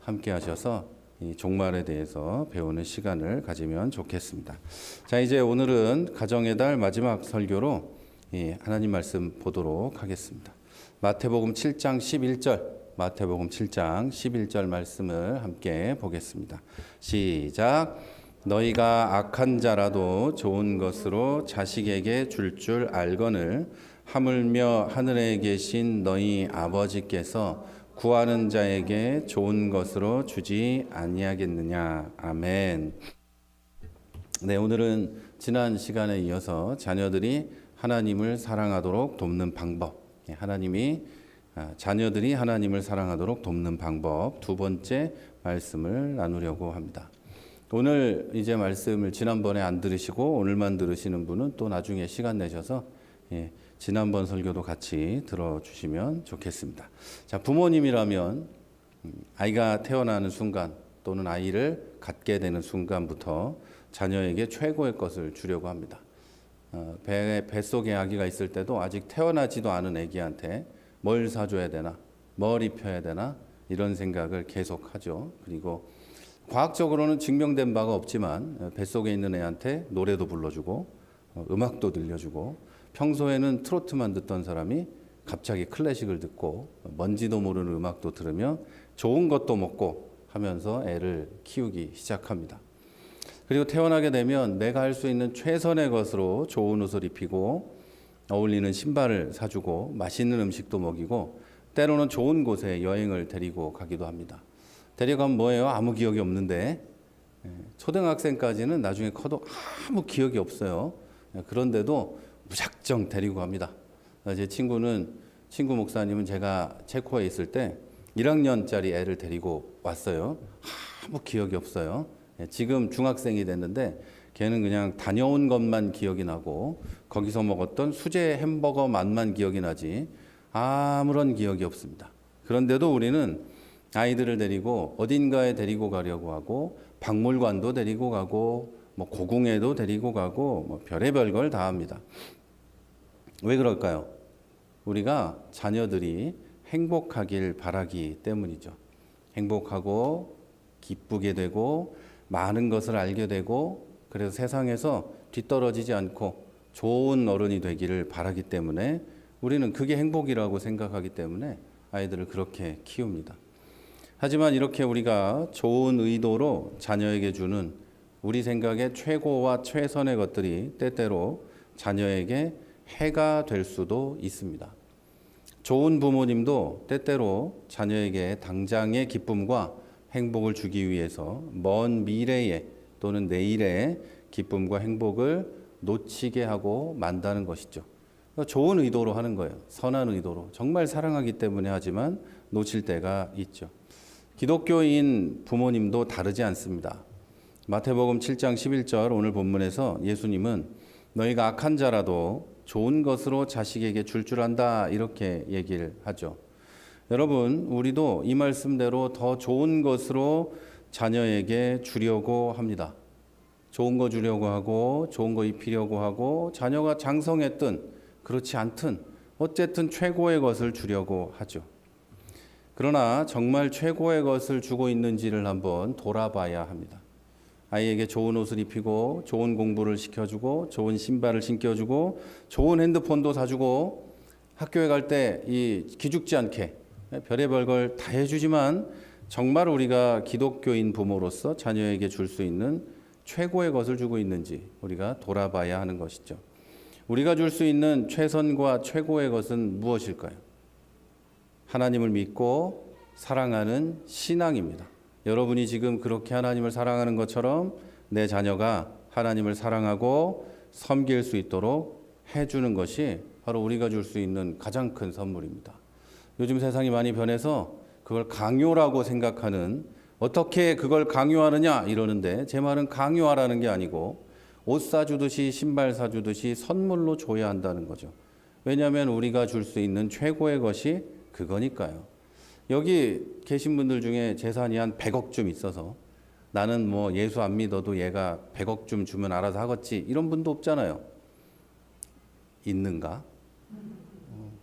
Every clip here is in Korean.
함께 하셔서 이 종말에 대해서 배우는 시간을 가지면 좋겠습니다. 자, 이제 오늘은 가정의 달 마지막 설교로 하나님 말씀 보도록 하겠습니다. 마태복음 7장 11절, 마태복음 7장 11절 말씀을 함께 보겠습니다. 시작. 너희가 악한 자라도 좋은 것으로 자식에게 줄 알거늘 하물며 하늘에 계신 너희 아버지께서 구하는 자에게 좋은 것으로 주지 아니하겠느냐. 아멘. 네, 오늘은 지난 시간에 이어서 자녀들이 하나님을 사랑하도록 돕는 방법, 자녀들이 하나님을 사랑하도록 돕는 방법 두 번째 말씀을 나누려고 합니다. 오늘 이제 말씀을 지난번에 안 들으시고 오늘만 들으시는 분은 또 나중에 시간 내셔서 지난번 설교도 같이 들어주시면 좋겠습니다. 자, 부모님이라면 아이가 태어나는 순간 또는 아이를 갖게 되는 순간부터 자녀에게 최고의 것을 주려고 합니다. 뱃속에 아기가 있을 때도 아직 태어나지도 않은 아기한테 뭘 사줘야 되나, 뭘 입혀야 되나 이런 생각을 계속하죠. 그리고 과학적으로는 증명된 바가 없지만 뱃속에 있는 애한테 노래도 불러주고 음악도 들려주고 평소에는 트로트만 듣던 사람이 갑자기 클래식을 듣고 뭔지도 모르는 음악도 들으며 좋은 것도 먹고 하면서 애를 키우기 시작합니다. 그리고 태어나게 되면 내가 할 수 있는 최선의 것으로 좋은 옷을 입히고 어울리는 신발을 사주고 맛있는 음식도 먹이고 때로는 좋은 곳에 여행을 데리고 가기도 합니다. 데려가면 뭐예요? 아무 기억이 없는데 초등학생까지는 나중에 커도 아무 기억이 없어요. 그런데도 무작정 데리고 갑니다. 제 친구 목사님은 제가 체코에 있을 때 1학년짜리 애를 데리고 왔어요. 아무 기억이 없어요. 지금 중학생이 됐는데 걔는 그냥 다녀온 것만 기억이 나고 거기서 먹었던 수제 햄버거 맛만 기억이 나지 아무런 기억이 없습니다. 그런데도 우리는 아이들을 데리고 어딘가에 데리고 가려고 하고 박물관도 데리고 가고 고궁에도 데리고 가고 별의별 걸 다 합니다. 왜 그럴까요? 우리가 자녀들이 행복하길 바라기 때문이죠. 행복하고 기쁘게 되고 많은 것을 알게 되고 그래서 세상에서 뒤떨어지지 않고 좋은 어른이 되기를 바라기 때문에 우리는 그게 행복이라고 생각하기 때문에 아이들을 그렇게 키웁니다. 하지만 이렇게 우리가 좋은 의도로 자녀에게 주는 우리 생각에 최고와 최선의 것들이 때때로 자녀에게 해가 될 수도 있습니다. 좋은 부모님도 때때로 자녀에게 당장의 기쁨과 행복을 주기 위해서 먼 미래에 또는 내일의 기쁨과 행복을 놓치게 하고 만다는 것이죠. 좋은 의도로 하는 거예요. 선한 의도로. 정말 사랑하기 때문에 하지만 놓칠 때가 있죠. 기독교인 부모님도 다르지 않습니다. 마태복음 7장 11절 오늘 본문에서 예수님은 너희가 악한 자라도 좋은 것으로 자식에게 줄 안다 이렇게 얘기를 하죠. 여러분, 우리도 이 말씀대로 더 좋은 것으로 자녀에게 주려고 합니다. 좋은 거 주려고 하고 좋은 거 입히려고 하고 자녀가 장성했든 그렇지 않든 어쨌든 최고의 것을 주려고 하죠. 그러나 정말 최고의 것을 주고 있는지를 한번 돌아봐야 합니다. 아이에게 좋은 옷을 입히고 좋은 공부를 시켜주고 좋은 신발을 신겨주고 좋은 핸드폰도 사주고 학교에 갈 때 기죽지 않게 별의별 걸 다 해주지만 정말 우리가 기독교인 부모로서 자녀에게 줄 수 있는 최고의 것을 주고 있는지 우리가 돌아봐야 하는 것이죠. 우리가 줄 수 있는 최선과 최고의 것은 무엇일까요? 하나님을 믿고 사랑하는 신앙입니다. 여러분이 지금 그렇게 하나님을 사랑하는 것처럼 내 자녀가 하나님을 사랑하고 섬길 수 있도록 해주는 것이 바로 우리가 줄 수 있는 가장 큰 선물입니다. 요즘 세상이 많이 변해서 그걸 강요라고 생각하는 어떻게 그걸 강요하느냐 이러는데 제 말은 강요하라는 게 아니고 옷 사주듯이 신발 사주듯이 선물로 줘야 한다는 거죠. 왜냐하면 우리가 줄 수 있는 최고의 것이 그거니까요. 여기 계신 분들 중에 재산이 한 100억쯤 있어서 나는 예수 안 믿어도 얘가 100억쯤 주면 알아서 하겠지 이런 분도 없잖아요. 있는가?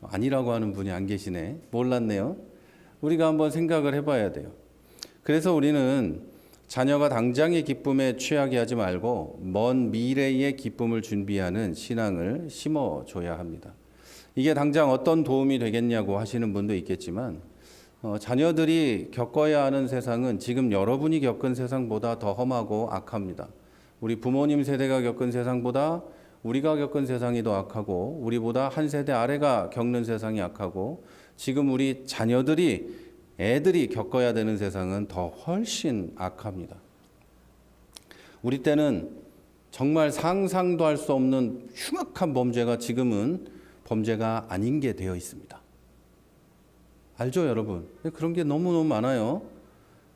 아니라고 하는 분이 안 계시네. 몰랐네요. 우리가 한번 생각을 해봐야 돼요. 그래서 우리는 자녀가 당장의 기쁨에 취하게 하지 말고 먼 미래의 기쁨을 준비하는 신앙을 심어줘야 합니다. 이게 당장 어떤 도움이 되겠냐고 하시는 분도 있겠지만 자녀들이 겪어야 하는 세상은 지금 여러분이 겪은 세상보다 더 험하고 악합니다. 우리 부모님 세대가 겪은 세상보다 우리가 겪은 세상이 더 악하고 우리보다 한 세대 아래가 겪는 세상이 악하고 지금 우리 애들이 겪어야 되는 세상은 더 훨씬 악합니다. 우리 때는 정말 상상도 할 수 없는 흉악한 범죄가 지금은 범죄가 아닌 게 되어 있습니다. 알죠, 여러분? 그런 게 너무너무 많아요.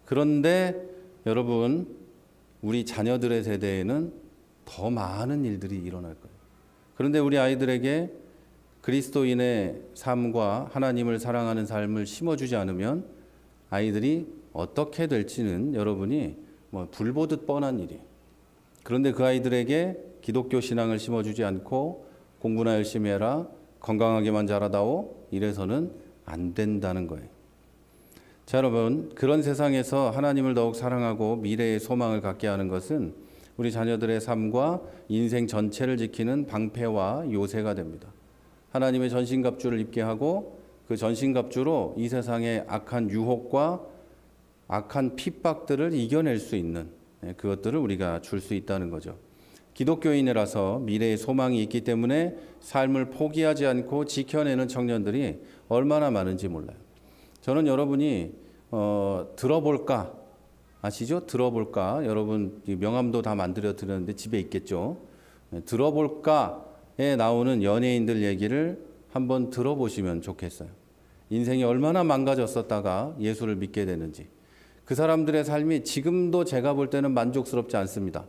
그런데 여러분, 우리 자녀들의 세대에는 더 많은 일들이 일어날 거예요. 그런데 우리 아이들에게 그리스도인의 삶과 하나님을 사랑하는 삶을 심어주지 않으면 아이들이 어떻게 될지는 여러분이 불보듯 뻔한 일이에요. 그런데 그 아이들에게 기독교 신앙을 심어주지 않고 공부나 열심히 해라, 건강하게만 자라다오, 이래서는 안 된다는 거예요. 자, 여러분, 그런 세상에서 하나님을 더욱 사랑하고 미래의 소망을 갖게 하는 것은 우리 자녀들의 삶과 인생 전체를 지키는 방패와 요새가 됩니다. 하나님의 전신갑주를 입게 하고 그 전신갑주로 이 세상의 악한 유혹과 악한 핍박들을 이겨낼 수 있는 그것들을 우리가 줄 수 있다는 거죠. 기독교인이라서 미래의 소망이 있기 때문에 삶을 포기하지 않고 지켜내는 청년들이 얼마나 많은지 몰라요. 저는 여러분이 들어볼까 아시죠? 들어볼까? 여러분 명함도 다 만들어 드렸는데 집에 있겠죠. 들어볼까에 나오는 연예인들 얘기를 한번 들어보시면 좋겠어요. 인생이 얼마나 망가졌었다가 예수를 믿게 되는지. 그 사람들의 삶이 지금도 제가 볼 때는 만족스럽지 않습니다.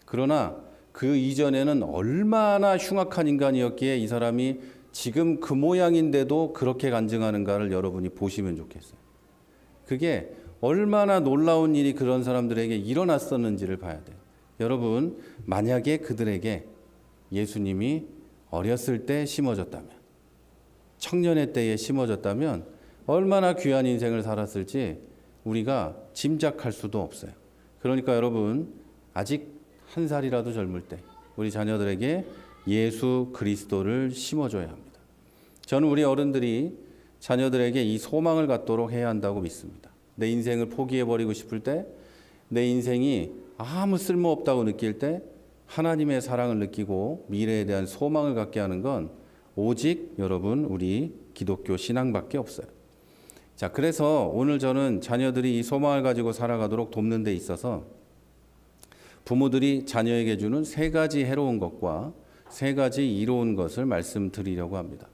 그러나 그 이전에는 얼마나 흉악한 인간이었기에 이 사람이 지금 그 모양인데도 그렇게 간증하는가를 여러분이 보시면 좋겠어요. 그게 얼마나 놀라운 일이 그런 사람들에게 일어났었는지를 봐야 돼요. 여러분, 만약에 그들에게 예수님이 어렸을 때 심어졌다면, 청년의 때에 심어졌다면 얼마나 귀한 인생을 살았을지 우리가 짐작할 수도 없어요. 그러니까 여러분, 아직 한 살이라도 젊을 때 우리 자녀들에게 예수 그리스도를 심어줘야 합니다. 저는 우리 어른들이 자녀들에게 이 소망을 갖도록 해야 한다고 믿습니다. 내 인생을 포기해버리고 싶을 때, 내 인생이 아무 쓸모없다고 느낄 때 하나님의 사랑을 느끼고 미래에 대한 소망을 갖게 하는 건 오직 여러분 우리 기독교 신앙밖에 없어요. 자, 그래서 오늘 저는 자녀들이 이 소망을 가지고 살아가도록 돕는 데 있어서 부모들이 자녀에게 주는 3가지 해로운 것과 3가지 이로운 것을 말씀드리려고 합니다.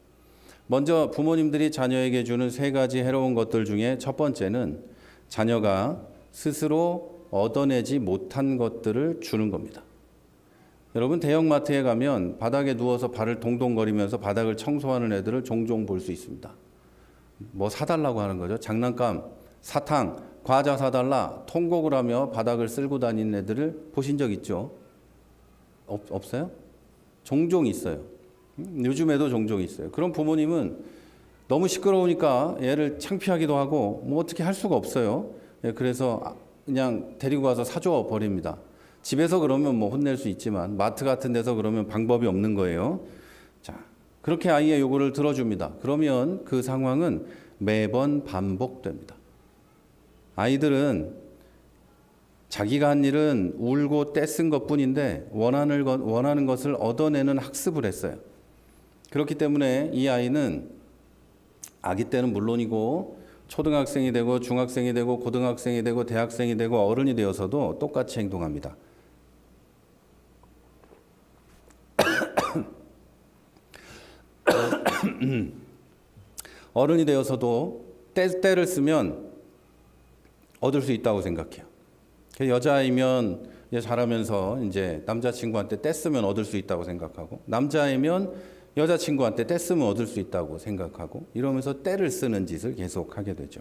먼저 부모님들이 자녀에게 주는 3가지 해로운 것들 중에 첫 번째는 자녀가 스스로 얻어내지 못한 것들을 주는 겁니다. 여러분, 대형마트에 가면 바닥에 누워서 발을 동동거리면서 바닥을 청소하는 애들을 종종 볼 수 있습니다. 뭐 사달라고 하는 거죠. 장난감, 사탕, 과자 사달라, 통곡을 하며 바닥을 쓸고 다니는 애들을 보신 적 있죠? 없어요? 종종 있어요. 요즘에도 종종 있어요. 그런 부모님은 너무 시끄러우니까 애를 창피하기도 하고 뭐 어떻게 할 수가 없어요. 그래서 그냥 데리고 가서 사줘 버립니다. 집에서 그러면 뭐 혼낼 수 있지만 마트 같은 데서 그러면 방법이 없는 거예요. 자, 그렇게 아이의 요구를 들어줍니다. 그러면 그 상황은 매번 반복됩니다. 아이들은 자기가 한 일은 울고 떼쓴 것뿐인데 원하는 것을 얻어내는 학습을 했어요. 그렇기 때문에 이 아이는 아기 때는 물론이고 초등학생이 되고 중학생이 되고 고등학생이 되고 대학생이 되고 어른이 되어서도 똑같이 행동합니다. 어른이 되어서도 때를 쓰면 얻을 수 있다고 생각해요. 여자이면 이제 자라면서 이제 남자친구한테 때 쓰면 얻을 수 있다고 생각하고, 남자이면 여자친구한테 때 쓰면 얻을 수 있다고 생각하고, 이러면서 때를 쓰는 짓을 계속 하게 되죠.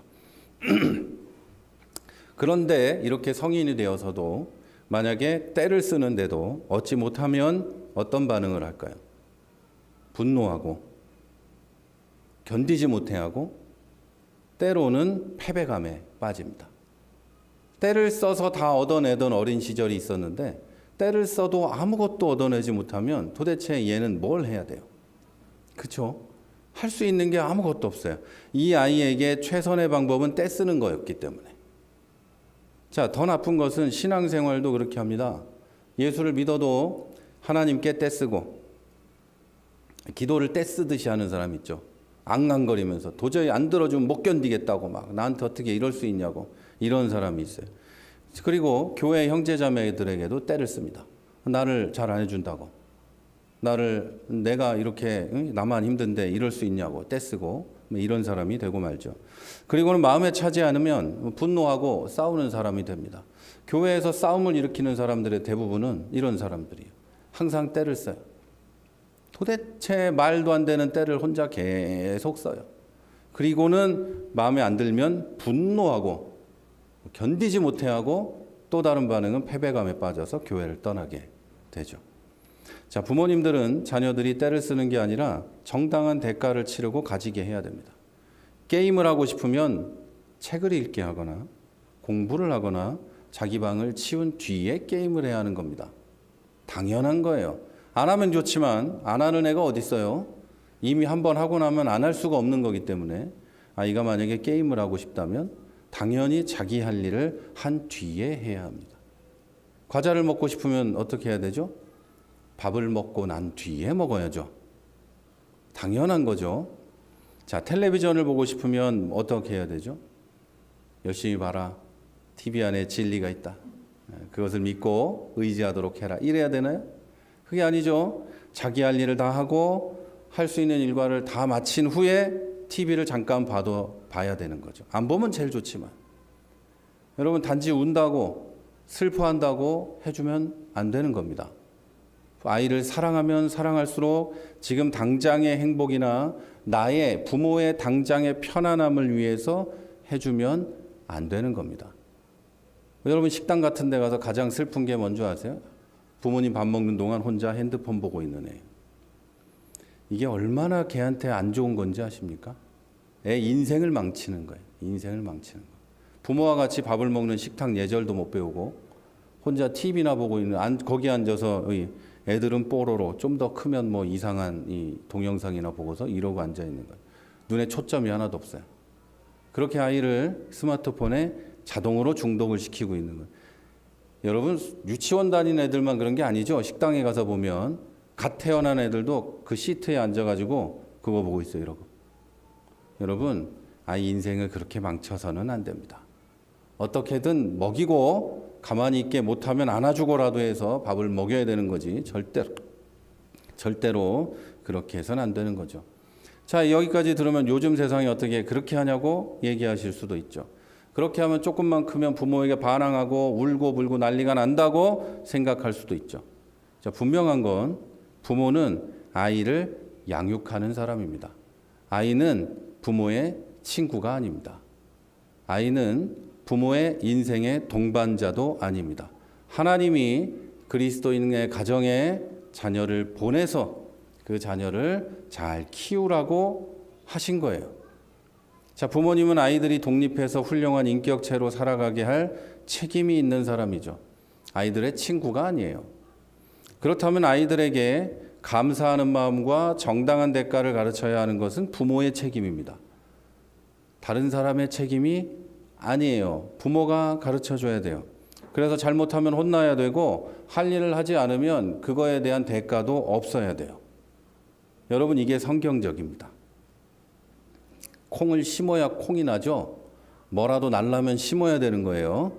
그런데 이렇게 성인이 되어서도 만약에 때를 쓰는데도 얻지 못하면 어떤 반응을 할까요? 분노하고 견디지 못해하고 때로는 패배감에 빠집니다. 때를 써서 다 얻어내던 어린 시절이 있었는데 때를 써도 아무것도 얻어내지 못하면 도대체 얘는 뭘 해야 돼요? 그렇죠? 할 수 있는 게 아무것도 없어요. 이 아이에게 최선의 방법은 때 쓰는 거였기 때문에. 자, 더 나쁜 것은 신앙생활도 그렇게 합니다. 예수를 믿어도 하나님께 때 쓰고 기도를 때 쓰듯이 하는 사람 있죠. 앙앙거리면서 도저히 안 들어주면 못 견디겠다고 막 나한테 어떻게 이럴 수 있냐고 이런 사람이 있어요. 그리고 교회 형제자매들에게도 때를 씁니다. 나를 잘 안 해준다고. 내가 이렇게 나만 힘든데 이럴 수 있냐고 떼쓰고 이런 사람이 되고 말죠. 그리고는 마음에 차지 않으면 분노하고 싸우는 사람이 됩니다. 교회에서 싸움을 일으키는 사람들의 대부분은 이런 사람들이에요. 항상 때를 써요. 도대체 말도 안 되는 때를 혼자 계속 써요. 그리고는 마음에 안 들면 분노하고 견디지 못해하고 또 다른 반응은 패배감에 빠져서 교회를 떠나게 되죠. 자, 부모님들은 자녀들이 때를 쓰는 게 아니라 정당한 대가를 치르고 가지게 해야 됩니다. 게임을 하고 싶으면 책을 읽게 하거나 공부를 하거나 자기 방을 치운 뒤에 게임을 해야 하는 겁니다. 당연한 거예요. 안 하면 좋지만 안 하는 애가 어디 있어요? 이미 한번 하고 나면 안 할 수가 없는 거기 때문에 아이가 만약에 게임을 하고 싶다면 당연히 자기 할 일을 한 뒤에 해야 합니다. 과자를 먹고 싶으면 어떻게 해야 되죠? 밥을 먹고 난 뒤에 먹어야죠. 당연한 거죠. 자, 텔레비전을 보고 싶으면 어떻게 해야 되죠? 열심히 봐라. TV 안에 진리가 있다. 그것을 믿고 의지하도록 해라. 이래야 되나요? 그게 아니죠. 자기 할 일을 다 하고 할 수 있는 일과를 다 마친 후에 TV를 잠깐 봐야 되는 거죠. 안 보면 제일 좋지만. 여러분, 단지 운다고 슬퍼한다고 해주면 안 되는 겁니다. 아이를 사랑하면 사랑할수록 지금 당장의 행복이나 나의 부모의 당장의 편안함을 위해서 해주면 안 되는 겁니다. 여러분, 식당 같은 데 가서 가장 슬픈 게 뭔지 아세요? 부모님 밥 먹는 동안 혼자 핸드폰 보고 있는 애. 이게 얼마나 걔한테 안 좋은 건지 아십니까? 애 인생을 망치는 거예요. 인생을 망치는 거. 부모와 같이 밥을 먹는 식탁 예절도 못 배우고 혼자 TV나 보고 있는 거기 앉아서 애들은 뽀로로 좀 더 크면 뭐 이상한 이 동영상이나 보고서 이러고 앉아 있는 거예요. 눈에 초점이 하나도 없어요. 그렇게 아이를 스마트폰에 자동으로 중독을 시키고 있는 거예요. 여러분, 유치원 다니는 애들만 그런 게 아니죠. 식당에 가서 보면 갓 태어난 애들도 그 시트에 앉아가지고 그거 보고 있어요. 이러고. 여러분, 아이 인생을 그렇게 망쳐서는 안 됩니다. 어떻게든 먹이고 가만히 있게 못하면 안아주고라도 해서 밥을 먹여야 되는 거지 절대로 그렇게 해서는 안 되는 거죠. 자, 여기까지 들으면 요즘 세상이 어떻게 그렇게 하냐고 얘기하실 수도 있죠. 그렇게 하면 조금만 크면 부모에게 반항하고 울고 불고 난리가 난다고 생각할 수도 있죠. 자, 분명한 건 부모는 아이를 양육하는 사람입니다. 아이는 부모의 친구가 아닙니다. 아이는 부모의 인생의 동반자도 아닙니다. 하나님이 그리스도인의 가정에 자녀를 보내서 그 자녀를 잘 키우라고 하신 거예요. 자, 부모님은 아이들이 독립해서 훌륭한 인격체로 살아가게 할 책임이 있는 사람이죠. 아이들의 친구가 아니에요. 그렇다면 아이들에게 감사하는 마음과 정당한 대가를 가르쳐야 하는 것은 부모의 책임입니다. 다른 사람의 책임이 아니에요. 부모가 가르쳐줘야 돼요. 그래서 잘못하면 혼나야 되고 할 일을 하지 않으면 그거에 대한 대가도 없어야 돼요. 여러분, 이게 성경적입니다. 콩을 심어야 콩이 나죠. 뭐라도 날라면 심어야 되는 거예요.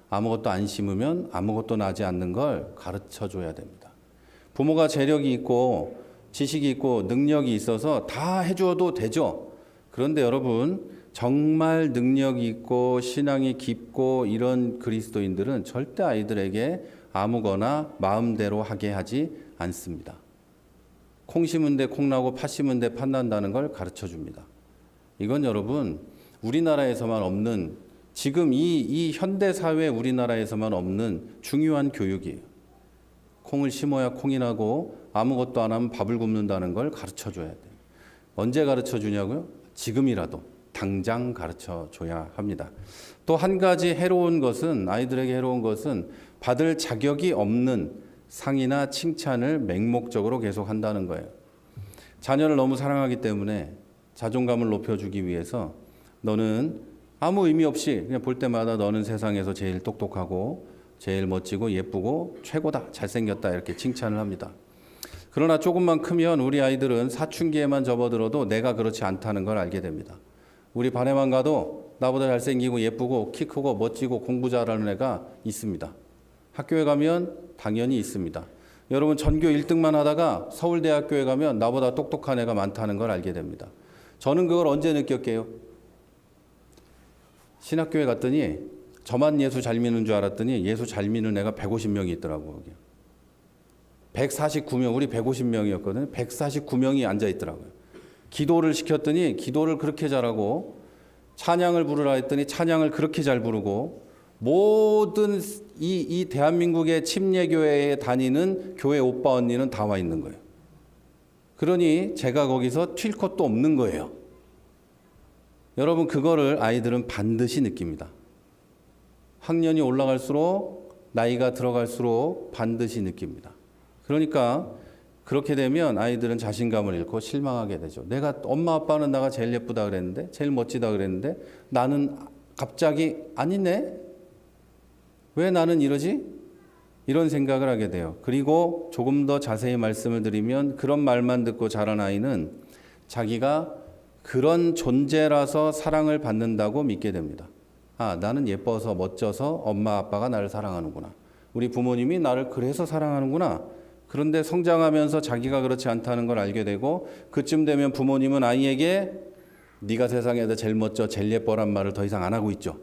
아무것도 안 심으면 아무것도 나지 않는 걸 가르쳐줘야 됩니다. 부모가 재력이 있고 지식이 있고 능력이 있어서 다 해줘도 되죠. 그런데 여러분, 정말 능력이 있고 신앙이 깊고 이런 그리스도인들은 절대 아이들에게 아무거나 마음대로 하게 하지 않습니다. 콩 심은 데 콩 나고 팥 심은 데 팥 난다는 걸 가르쳐 줍니다. 이건 여러분, 우리나라에서만 없는, 지금 이 현대사회 우리나라에서만 없는 중요한 교육이에요. 콩을 심어야 콩이 나고 아무것도 안 하면 밥을 굶는다는 걸 가르쳐 줘야 돼요. 언제 가르쳐 주냐고요? 지금이라도. 당장 가르쳐 줘야 합니다. 또 한 가지 해로운 것은, 아이들에게 해로운 것은 받을 자격이 없는 상이나 칭찬을 맹목적으로 계속 한다는 거예요. 자녀를 너무 사랑하기 때문에 자존감을 높여주기 위해서 너는 아무 의미 없이 그냥 볼 때마다 너는 세상에서 제일 똑똑하고 제일 멋지고 예쁘고 최고다, 잘생겼다 이렇게 칭찬을 합니다. 그러나 조금만 크면 우리 아이들은 사춘기에만 접어들어도 내가 그렇지 않다는 걸 알게 됩니다. 우리 반에만 가도 나보다 잘생기고 예쁘고 키 크고 멋지고 공부 잘하는 애가 있습니다. 학교에 가면 당연히 있습니다. 여러분 전교 1등만 하다가 서울대학교에 가면 나보다 똑똑한 애가 많다는 걸 알게 됩니다. 저는 그걸 언제 느꼈게요? 신학교에 갔더니 저만 예수 잘 믿는 줄 알았더니 예수 잘 믿는 애가 150명이 있더라고요. 149명, 우리 150명이었거든요. 149명이 앉아 있더라고요. 기도를 시켰더니 기도를 그렇게 잘하고, 찬양을 부르라 했더니 찬양을 그렇게 잘 부르고, 모든 이 대한민국의 침례교회에 다니는 교회 오빠 언니는 다 와 있는 거예요. 그러니 제가 거기서 튈 것도 없는 거예요. 여러분, 그거를 아이들은 반드시 느낍니다. 학년이 올라갈수록, 나이가 들어갈수록 반드시 느낍니다. 그러니까 그렇게 되면 아이들은 자신감을 잃고 실망하게 되죠. 내가, 엄마 아빠는 나가 제일 예쁘다 그랬는데, 제일 멋지다 그랬는데 나는 갑자기 아니네? 왜 나는 이러지? 이런 생각을 하게 돼요. 그리고 조금 더 자세히 말씀을 드리면, 그런 말만 듣고 자란 아이는 자기가 그런 존재라서 사랑을 받는다고 믿게 됩니다. 아, 나는 예뻐서 멋져서 엄마 아빠가 나를 사랑하는구나. 우리 부모님이 나를 그래서 사랑하는구나. 그런데 성장하면서 자기가 그렇지 않다는 걸 알게 되고, 그쯤 되면 부모님은 아이에게 네가 세상에서 제일 멋져, 제일 예뻐란 말을 더 이상 안 하고 있죠.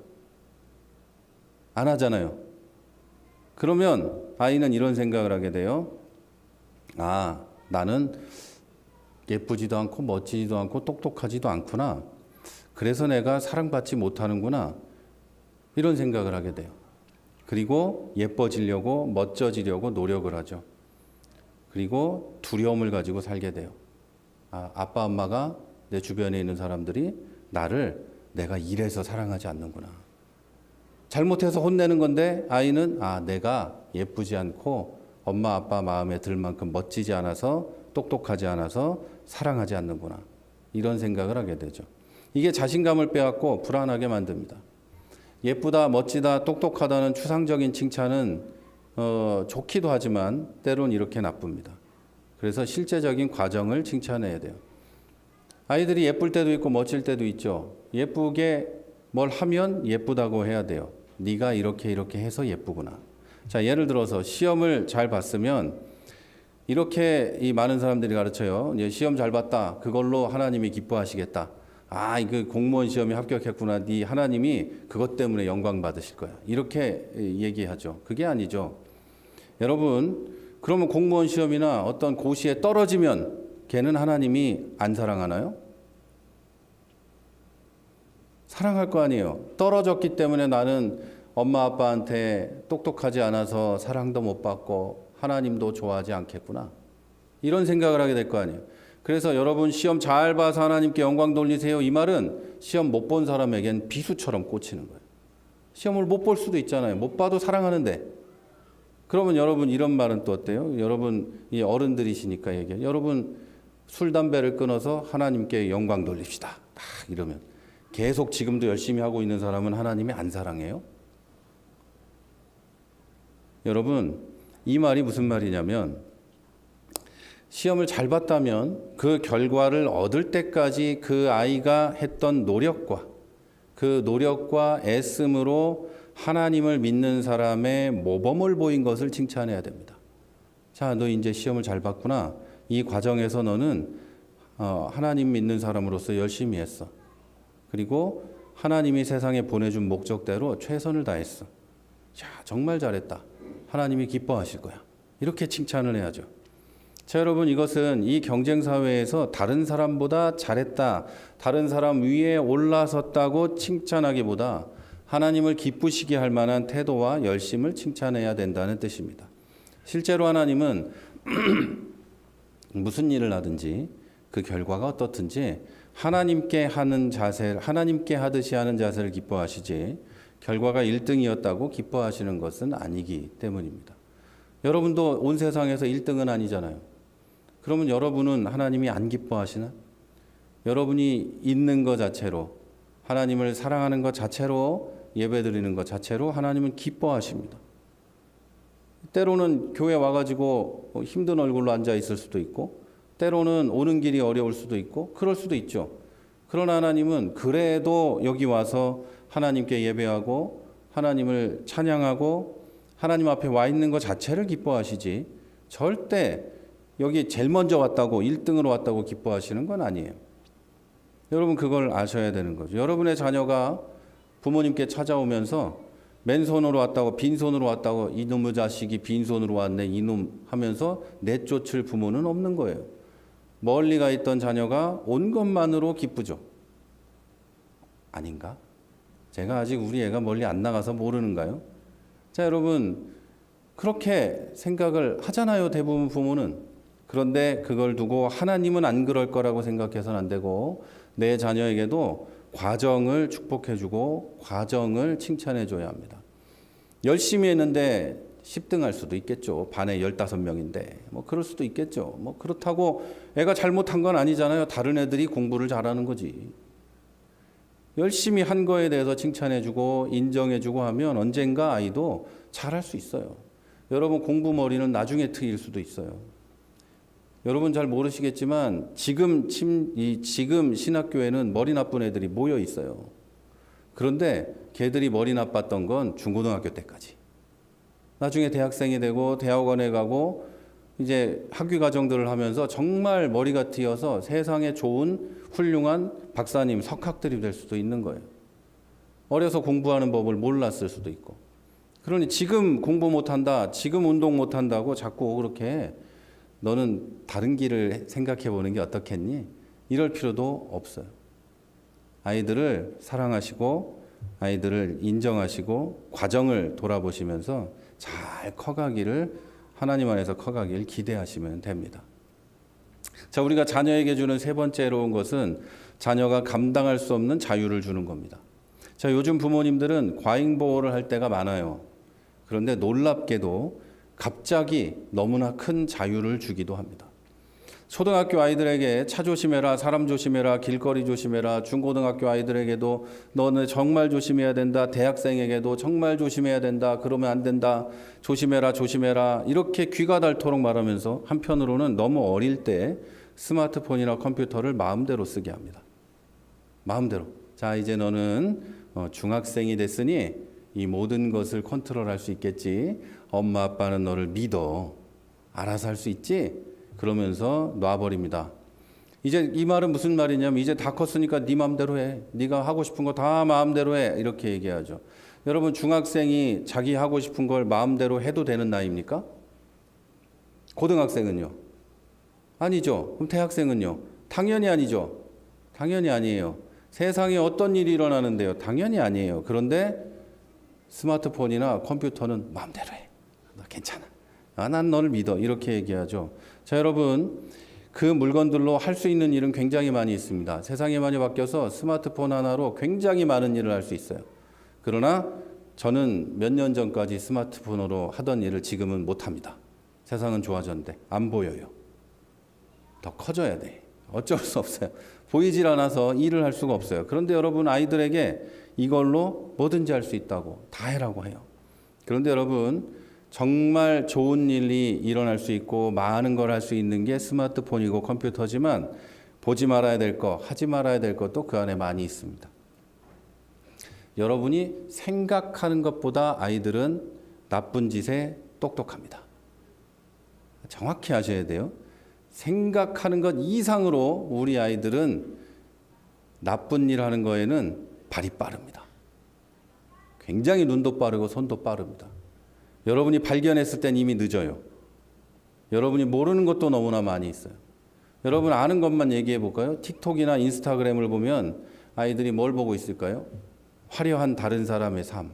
안 하잖아요. 그러면 아이는 이런 생각을 하게 돼요. 아, 나는 예쁘지도 않고 멋지지도 않고 똑똑하지도 않구나. 그래서 내가 사랑받지 못하는구나. 이런 생각을 하게 돼요. 그리고 예뻐지려고, 멋져지려고 노력을 하죠. 그리고 두려움을 가지고 살게 돼요. 아, 아빠 엄마가, 내 주변에 있는 사람들이 나를 내가 이래서 사랑하지 않는구나. 잘못해서 혼내는 건데 아이는, 아, 내가 예쁘지 않고 엄마 아빠 마음에 들 만큼 멋지지 않아서, 똑똑하지 않아서 사랑하지 않는구나. 이런 생각을 하게 되죠. 이게 자신감을 빼앗고 불안하게 만듭니다. 예쁘다, 멋지다, 똑똑하다는 추상적인 칭찬은 좋기도 하지만 때론 이렇게 나쁩니다. 그래서 실제적인 과정을 칭찬해야 돼요. 아이들이 예쁠 때도 있고 멋질 때도 있죠. 예쁘게 뭘 하면 예쁘다고 해야 돼요. 네가 이렇게 해서 예쁘구나. 자, 예를 들어서 시험을 잘 봤으면 이렇게 이 많은 사람들이 가르쳐요. 이제 시험 잘 봤다. 그걸로 하나님이 기뻐하시겠다. 아, 이거 공무원 시험에 합격했구나. 네 하나님이 그것 때문에 영광 받으실 거야. 이렇게 얘기하죠. 그게 아니죠. 여러분, 그러면 공무원 시험이나 어떤 고시에 떨어지면 걔는 하나님이 안 사랑하나요? 사랑할 거 아니에요. 떨어졌기 때문에 나는 엄마 아빠한테 똑똑하지 않아서 사랑도 못 받고 하나님도 좋아하지 않겠구나. 이런 생각을 하게 될 거 아니에요. 그래서 여러분, 시험 잘 봐서 하나님께 영광 돌리세요. 이 말은 시험 못 본 사람에겐 비수처럼 꽂히는 거예요. 시험을 못 볼 수도 있잖아요. 못 봐도 사랑하는데. 그러면 여러분, 이런 말은 또 어때요? 여러분, 이 어른들이시니까 얘기해요. 여러분, 술, 담배를 끊어서 하나님께 영광 돌립시다. 막 이러면 계속 지금도 열심히 하고 있는 사람은 하나님이 안 사랑해요? 여러분, 이 말이 무슨 말이냐면, 시험을 잘 봤다면 그 결과를 얻을 때까지 그 아이가 했던 노력과, 그 노력과 애씀으로 하나님을 믿는 사람의 모범을 보인 것을 칭찬해야 됩니다. 자, 너 이제 시험을 잘 봤구나. 이 과정에서 너는 하나님 믿는 사람으로서 열심히 했어. 그리고 하나님이 세상에 보내준 목적대로 최선을 다했어. 자, 정말 잘했다. 하나님이 기뻐하실 거야. 이렇게 칭찬을 해야죠. 자, 여러분, 이것은 이 경쟁사회에서 다른 사람보다 잘했다, 다른 사람 위에 올라섰다고 칭찬하기보다 하나님을 기쁘시게 할 만한 태도와 열심을 칭찬해야 된다는 뜻입니다. 실제로 하나님은 무슨 일을 하든지 그 결과가 어떻든지 하나님께 하는 자세, 하나님께 하듯이 하는 자세를 기뻐하시지 결과가 1등이었다고 기뻐하시는 것은 아니기 때문입니다. 여러분도 온 세상에서 1등은 아니잖아요. 그러면 여러분은 하나님이 안 기뻐하시나? 여러분이 있는 것 자체로, 하나님을 사랑하는 것 자체로, 예배드리는 것 자체로 하나님은 기뻐하십니다. 때로는 교회 와가지고 힘든 얼굴로 앉아 있을 수도 있고, 때로는 오는 길이 어려울 수도 있고, 그럴 수도 있죠. 그러나 하나님은 그래도 여기 와서 하나님께 예배하고 하나님을 찬양하고 하나님 앞에 와 있는 것 자체를 기뻐하시지 절대 여기 제일 먼저 왔다고 1등으로 왔다고 기뻐하시는 건 아니에요. 여러분 그걸 아셔야 되는 거죠. 여러분의 자녀가 부모님께 찾아오면서 맨손으로 왔다고 빈손으로 왔다고 이놈의 자식이 빈손으로 왔네 이놈 하면서 내쫓을 부모는 없는 거예요. 멀리 가 있던 자녀가 온 것만으로 기쁘죠. 아닌가? 제가 아직 우리 애가 멀리 안 나가서 모르는가요? 자, 여러분 그렇게 생각을 하잖아요. 대부분 부모는. 그런데 그걸 두고 하나님은 안 그럴 거라고 생각해서는 안 되고 내 자녀에게도 과정을 축복해주고 과정을 칭찬해줘야 합니다. 열심히 했는데 10등 할 수도 있겠죠. 반에 15명인데 뭐 그럴 수도 있겠죠. 뭐 그렇다고 애가 잘못한 건 아니잖아요. 다른 애들이 공부를 잘하는 거지. 열심히 한 거에 대해서 칭찬해주고 인정해주고 하면 언젠가 아이도 잘할 수 있어요. 여러분 공부 머리는 나중에 트일 수도 있어요. 여러분 잘 모르시겠지만 지금 신학교에는 머리 나쁜 애들이 모여 있어요. 그런데 걔들이 머리 나빴던 건 중고등학교 때까지. 나중에 대학생이 되고 대학원에 가고 이제 학위 과정들을 하면서 정말 머리가 트여서 세상에 좋은 훌륭한 박사님, 석학들이 될 수도 있는 거예요. 어려서 공부하는 법을 몰랐을 수도 있고. 그러니 지금 공부 못한다, 지금 운동 못한다고 자꾸 그렇게 너는 다른 길을 생각해 보는 게 어떻겠니? 이럴 필요도 없어요. 아이들을 사랑하시고 아이들을 인정하시고 과정을 돌아보시면서 잘 커가기를 하나님 안에서 커가길 기대하시면 됩니다. 자, 우리가 자녀에게 주는 세 번째로 온 것은 자녀가 감당할 수 없는 자유를 주는 겁니다. 자, 요즘 부모님들은 과잉 보호를 할 때가 많아요. 그런데 놀랍게도 갑자기 너무나 큰 자유를 주기도 합니다. 초등학교 아이들에게 차 조심해라, 사람 조심해라, 길거리 조심해라. 중고등학교 아이들에게도 너는 정말 조심해야 된다. 대학생에게도 정말 조심해야 된다. 그러면 안 된다. 조심해라, 조심해라. 이렇게 귀가 닳도록 말하면서 한편으로는 너무 어릴 때 스마트폰이나 컴퓨터를 마음대로 쓰게 합니다. 마음대로. 자, 이제 너는 중학생이 됐으니 이 모든 것을 컨트롤할 수 있겠지. 엄마 아빠는 너를 믿어. 알아서 할 수 있지? 그러면서 놔버립니다. 이제 이 말은 무슨 말이냐면 이제 다 컸으니까 네 마음대로 해. 네가 하고 싶은 거 다 마음대로 해. 이렇게 얘기하죠. 여러분 중학생이 자기 하고 싶은 걸 마음대로 해도 되는 나이입니까? 고등학생은요? 아니죠. 그럼 대학생은요? 당연히 아니죠. 당연히 아니에요. 세상에 어떤 일이 일어나는데요? 당연히 아니에요. 그런데 스마트폰이나 컴퓨터는 마음대로 해. 너 괜찮아. 난 너를 믿어. 이렇게 얘기하죠. 자, 여러분 그 물건들로 할 수 있는 일은 굉장히 많이 있습니다. 세상이 많이 바뀌어서 스마트폰 하나로 굉장히 많은 일을 할 수 있어요. 그러나 저는 몇 년 전까지 스마트폰으로 하던 일을 지금은 못합니다. 세상은 좋아졌는데 안 보여요. 더 커져야 돼. 어쩔 수 없어요. 보이질 않아서 일을 할 수가 없어요. 그런데 여러분 아이들에게 이걸로 뭐든지 할 수 있다고 다 해라고 해요. 그런데 여러분 정말 좋은 일이 일어날 수 있고 많은 걸 할 수 있는 게 스마트폰이고 컴퓨터지만 보지 말아야 될 거, 하지 말아야 될 것도 그 안에 많이 있습니다. 여러분이 생각하는 것보다 아이들은 나쁜 짓에 똑똑합니다. 정확히 아셔야 돼요. 생각하는 것 이상으로 우리 아이들은 나쁜 일 하는 거에는 발이 빠릅니다. 굉장히 눈도 빠르고 손도 빠릅니다. 여러분이 발견했을 땐 이미 늦어요. 여러분이 모르는 것도 너무나 많이 있어요. 여러분 아는 것만 얘기해 볼까요? 틱톡이나 인스타그램을 보면 아이들이 뭘 보고 있을까요? 화려한 다른 사람의 삶.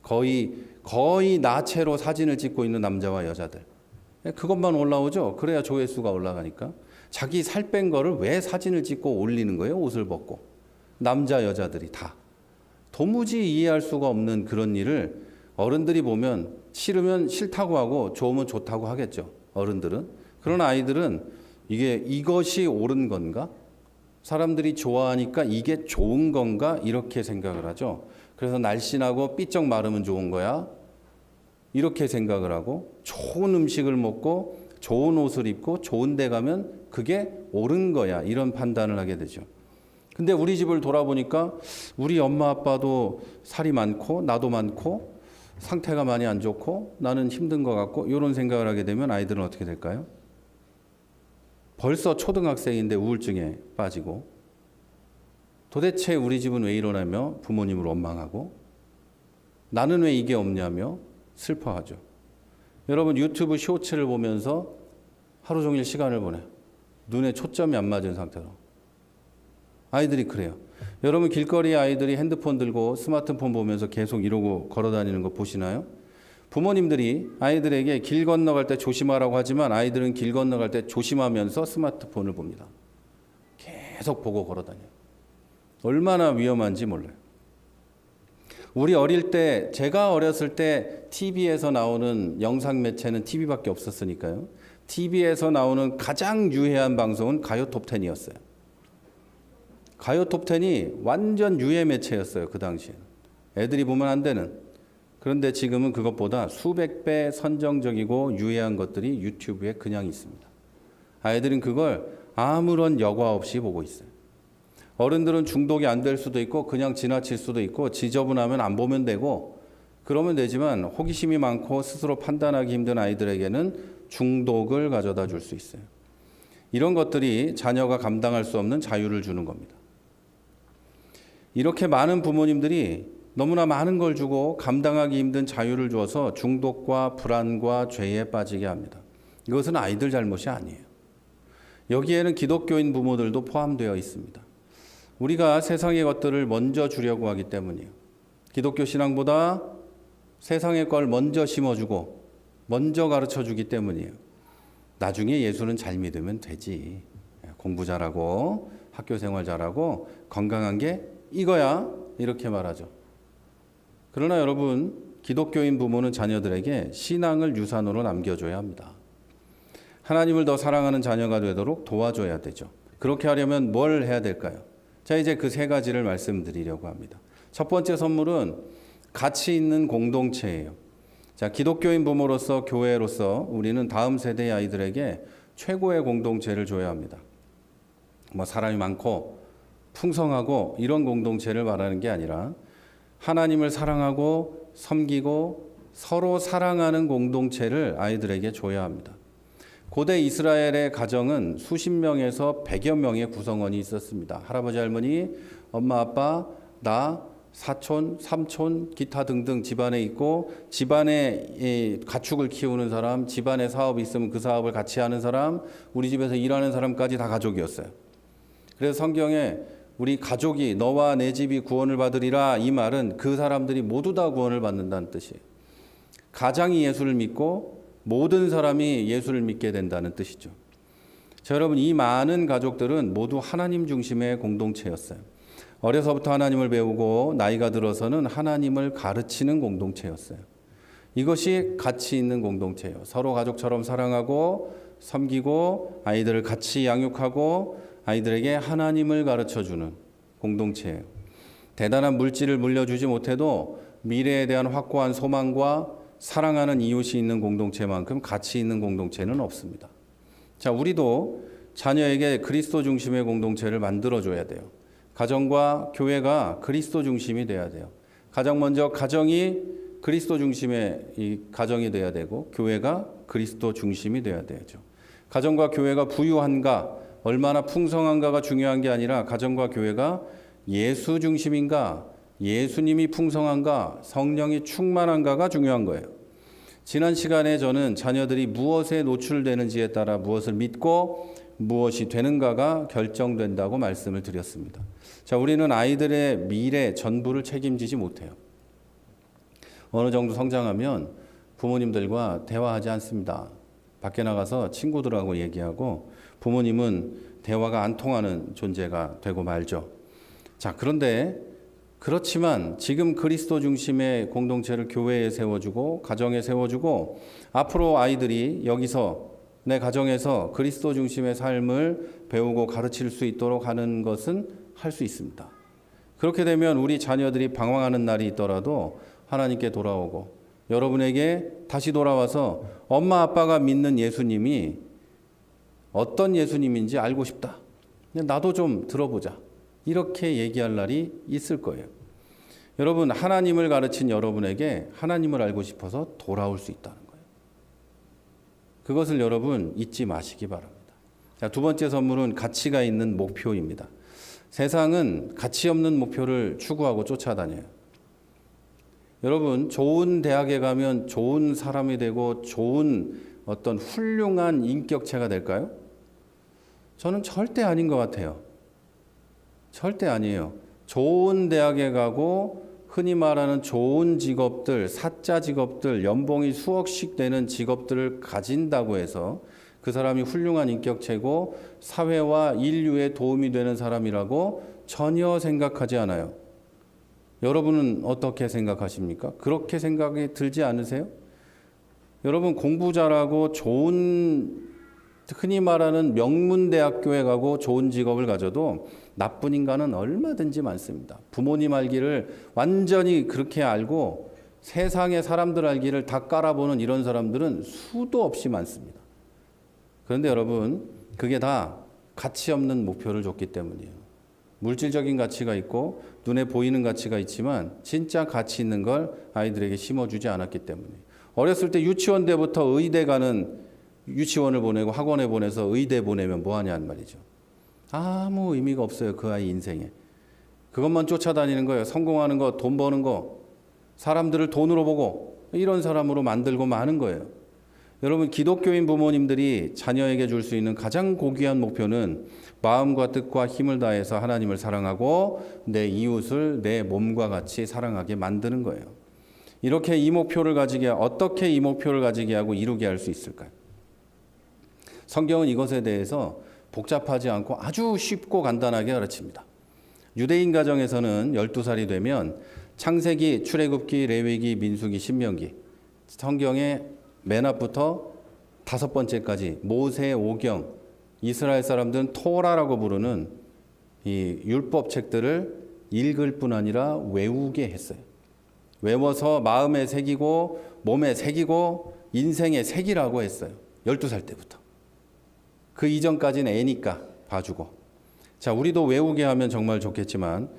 거의 나체로 사진을 찍고 있는 남자와 여자들. 그것만 올라오죠. 그래야 조회수가 올라가니까. 자기 살 뺀 거를 왜 사진을 찍고 올리는 거예요? 옷을 벗고. 남자 여자들이 다. 도무지 이해할 수가 없는 그런 일을 어른들이 보면 싫으면 싫다고 하고 좋으면 좋다고 하겠죠. 어른들은. 그러나 아이들은 이것이 옳은 건가? 사람들이 좋아하니까 이게 좋은 건가? 이렇게 생각을 하죠. 그래서 날씬하고 삐쩍 마르면 좋은 거야. 이렇게 생각을 하고 좋은 음식을 먹고 좋은 옷을 입고 좋은 데 가면 그게 옳은 거야. 이런 판단을 하게 되죠. 근데 우리 집을 돌아보니까 우리 엄마 아빠도 살이 많고 나도 많고 상태가 많이 안 좋고 나는 힘든 것 같고 이런 생각을 하게 되면 아이들은 어떻게 될까요? 벌써 초등학생인데 우울증에 빠지고 도대체 우리 집은 왜 이러냐며 부모님을 원망하고 나는 왜 이게 없냐며 슬퍼하죠. 여러분 유튜브 쇼츠를 보면서 하루 종일 시간을 보내요. 눈에 초점이 안 맞은 상태로. 아이들이 그래요. 여러분 길거리에 아이들이 핸드폰 들고 스마트폰 보면서 계속 이러고 걸어다니는 거 보시나요? 부모님들이 아이들에게 길 건너갈 때 조심하라고 하지만 아이들은 길 건너갈 때 조심하면서 스마트폰을 봅니다. 계속 보고 걸어다녀요. 얼마나 위험한지 몰라요. 우리 어릴 때, 제가 어렸을 때 TV에서 나오는 영상 매체는 TV밖에 없었으니까요. TV에서 나오는 가장 유해한 방송은 가요 톱10이었어요. 가요 톱10이 완전 유해 매체였어요. 그 당시에는. 애들이 보면 안 되는. 그런데 지금은 그것보다 수백 배 선정적이고 유해한 것들이 유튜브에 그냥 있습니다. 아이들은 그걸 아무런 여과 없이 보고 있어요. 어른들은 중독이 안 될 수도 있고 그냥 지나칠 수도 있고 지저분하면 안 보면 되고 그러면 되지만 호기심이 많고 스스로 판단하기 힘든 아이들에게는 중독을 가져다 줄 수 있어요. 이런 것들이 자녀가 감당할 수 없는 자유를 주는 겁니다. 이렇게 많은 부모님들이 너무나 많은 걸 주고 감당하기 힘든 자유를 줘서 중독과 불안과 죄에 빠지게 합니다. 이것은 아이들 잘못이 아니에요. 여기에는 기독교인 부모들도 포함되어 있습니다. 우리가 세상의 것들을 먼저 주려고 하기 때문이에요. 기독교 신앙보다 세상의 걸 먼저 심어주고 먼저 가르쳐주기 때문이에요. 나중에 예수는 잘 믿으면 되지. 공부 잘하고 학교 생활 잘하고 건강한 게 이거야. 이렇게 말하죠. 그러나 여러분, 기독교인 부모는 자녀들에게 신앙을 유산으로 남겨줘야 합니다. 하나님을 더 사랑하는 자녀가 되도록 도와줘야 되죠. 그렇게 하려면 뭘 해야 될까요? 자, 이제 그 세 가지를 말씀드리려고 합니다. 첫 번째 선물은 가치 있는 공동체예요. 자, 기독교인 부모로서 교회로서 우리는 다음 세대의 아이들에게 최고의 공동체를 줘야 합니다. 사람이 많고 풍성하고 이런 공동체를 말하는 게 아니라 하나님을 사랑하고 섬기고 서로 사랑하는 공동체를 아이들에게 줘야 합니다. 고대 이스라엘의 가정은 수십 명에서 100여 명의 구성원이 있었습니다. 할아버지, 할머니, 엄마, 아빠, 나, 사촌, 삼촌, 기타 등등 집안에 있고 집안에 가축을 키우는 사람, 집안에 사업이 있으면 그 사업을 같이 하는 사람, 우리 집에서 일하는 사람까지 다 가족이었어요. 그래서 성경에 우리 가족이 너와 내 집이 구원을 받으리라 이 말은 그 사람들이 모두 다 구원을 받는다는 뜻이에요. 가장이 예수를 믿고 모든 사람이 예수를 믿게 된다는 뜻이죠. 자, 여러분, 이 많은 가족들은 모두 하나님 중심의 공동체였어요. 어려서부터 하나님을 배우고 나이가 들어서는 하나님을 가르치는 공동체였어요. 이것이 가치 있는 공동체예요. 서로 가족처럼 사랑하고 섬기고 아이들을 같이 양육하고 아이들에게 하나님을 가르쳐주는 공동체예요. 대단한 물질을 물려주지 못해도 미래에 대한 확고한 소망과 사랑하는 이웃이 있는 공동체만큼 가치 있는 공동체는 없습니다. 자, 우리도 자녀에게 그리스도 중심의 공동체를 만들어줘야 돼요. 가정과 교회가 그리스도 중심이 돼야 돼요. 가장 먼저 가정이 그리스도 중심의 이 가정이 돼야 되고 교회가 그리스도 중심이 돼야 되죠. 가정과 교회가 부유한가 얼마나 풍성한가가 중요한 게 아니라 가정과 교회가 예수 중심인가 예수님이 풍성한가 성령이 충만한가가 중요한 거예요. 지난 시간에 저는 자녀들이 무엇에 노출되는지에 따라 무엇을 믿고 무엇이 되는가가 결정된다고 말씀을 드렸습니다. 자, 우리는 아이들의 미래 전부를 책임지지 못해요. 어느 정도 성장하면 부모님들과 대화하지 않습니다. 밖에 나가서 친구들하고 얘기하고 부모님은 대화가 안 통하는 존재가 되고 말죠. 자, 그런데 그렇지만 지금 그리스도 중심의 공동체를 교회에 세워주고 가정에 세워주고 앞으로 아이들이 여기서 내 가정에서 그리스도 중심의 삶을 배우고 가르칠 수 있도록 하는 것은 할 수 있습니다. 그렇게 되면 우리 자녀들이 방황하는 날이 있더라도 하나님께 돌아오고 여러분에게 다시 돌아와서 엄마 아빠가 믿는 예수님이 어떤 예수님인지 알고 싶다. 나도 좀 들어보자. 이렇게 얘기할 날이 있을 거예요. 여러분, 하나님을 가르친 여러분에게 하나님을 알고 싶어서 돌아올 수 있다는 거예요. 그것을 여러분 잊지 마시기 바랍니다. 자, 두 번째 선물은 가치가 있는 목표입니다. 세상은 가치 없는 목표를 추구하고 쫓아다녀요. 여러분, 좋은 대학에 가면 좋은 사람이 되고 좋은 어떤 훌륭한 인격체가 될까요? 저는 절대 아닌 것 같아요. 절대 아니에요. 좋은 대학에 가고 흔히 말하는 좋은 직업들, 사자 직업들, 연봉이 수억씩 되는 직업들을 가진다고 해서 그 사람이 훌륭한 인격체고 사회와 인류에 도움이 되는 사람이라고 전혀 생각하지 않아요. 여러분은 어떻게 생각하십니까? 그렇게 생각이 들지 않으세요? 여러분, 공부 잘하고 좋은 흔히 말하는 명문대학교에 가고 좋은 직업을 가져도 나쁜 인간은 얼마든지 많습니다. 부모님 알기를 완전히 그렇게 알고 세상의 사람들 알기를 다 깔아보는 이런 사람들은 수도 없이 많습니다. 그런데 여러분, 그게 다 가치 없는 목표를 줬기 때문이에요. 물질적인 가치가 있고 눈에 보이는 가치가 있지만 진짜 가치 있는 걸 아이들에게 심어주지 않았기 때문에 어렸을 때 유치원 때부터 의대 가는 유치원을 보내고 학원에 보내서 의대 보내면 뭐하냐는 말이죠. 아무 의미가 없어요. 그 아이 인생에. 그것만 쫓아다니는 거예요. 성공하는 거, 돈 버는 거, 사람들을 돈으로 보고 이런 사람으로 만들고 마는 거예요. 여러분, 기독교인 부모님들이 자녀에게 줄 수 있는 가장 고귀한 목표는 마음과 뜻과 힘을 다해서 하나님을 사랑하고 내 이웃을 내 몸과 같이 사랑하게 만드는 거예요. 이렇게 이 목표를 가지게, 어떻게 이 목표를 가지게 하고 이루게 할 수 있을까요? 성경은 이것에 대해서 복잡하지 않고 아주 쉽고 간단하게 가르칩니다. 유대인 가정에서는 12살이 되면 창세기, 출애굽기, 레위기, 민수기, 신명기, 성경의 맨 앞부터 5번째까지 모세 오경, 이스라엘 사람들은 토라라고 부르는 이 율법 책들을 읽을 뿐 아니라 외우게 했어요. 외워서 마음에 새기고 몸에 새기고 인생에 새기라고 했어요. 12살 때부터. 그 이전까지는 애니까 봐주고. 자, 우리도 외우게 하면 정말 좋겠지만